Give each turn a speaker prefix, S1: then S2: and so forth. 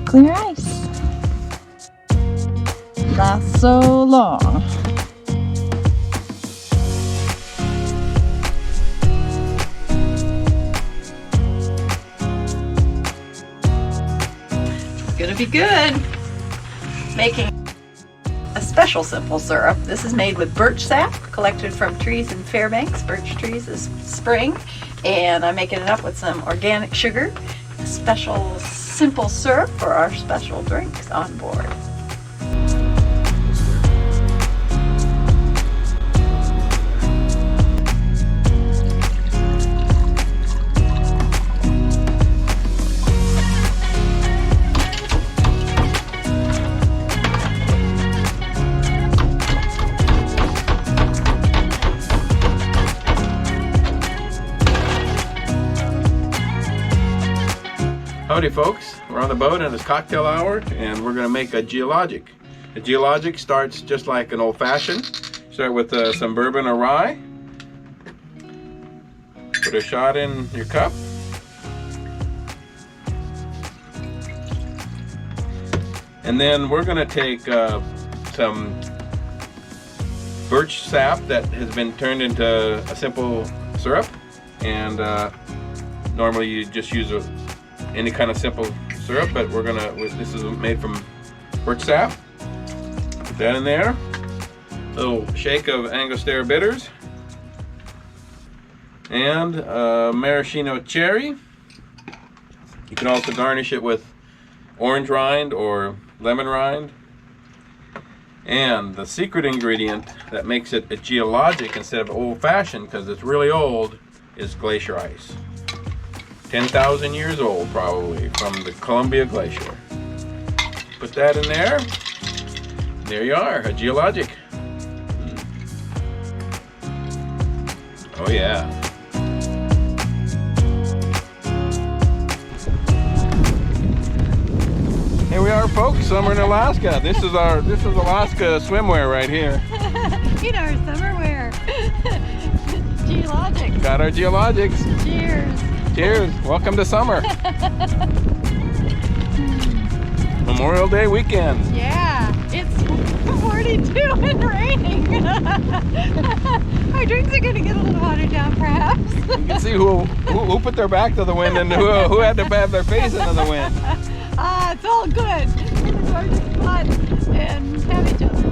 S1: clear ice. Lasts so long. It's gonna be good. Making a special simple syrup. This is made with birch sap collected from trees in Fairbanks. Birch trees this spring. And I'm making it up with some organic sugar. A special simple syrup for our special drinks on board.
S2: Howdy folks, we're on the boat and it's cocktail hour and we're going to make a Geologic. A Geologic starts just like an old-fashioned. Start with some bourbon or rye. Put a shot in your cup. And then we're going to take some birch sap that has been turned into a simple syrup. And normally you just use any kind of simple syrup, but this is made from birch sap. Put that in there. A little shake of Angostura bitters. And maraschino cherry. You can also garnish it with orange rind or lemon rind. And the secret ingredient that makes it a Geologic instead of old-fashioned, because it's really old, is glacier ice. 10,000 years old probably, from the Columbia Glacier. Put that in there. There you are, a Geologic. Oh yeah. Here we are folks, summer in Alaska. This is Alaska swimwear right here.
S1: In our summerwear. Geologics.
S2: Got our Geologics.
S1: Cheers.
S2: Cheers! Welcome to summer. Memorial Day weekend.
S1: Yeah, it's 42 and raining. Our drinks are gonna get a little watered down, perhaps.
S2: You can see who put their back to the wind and who had to have their face into the wind.
S1: It's all good. We're just fun and have each other.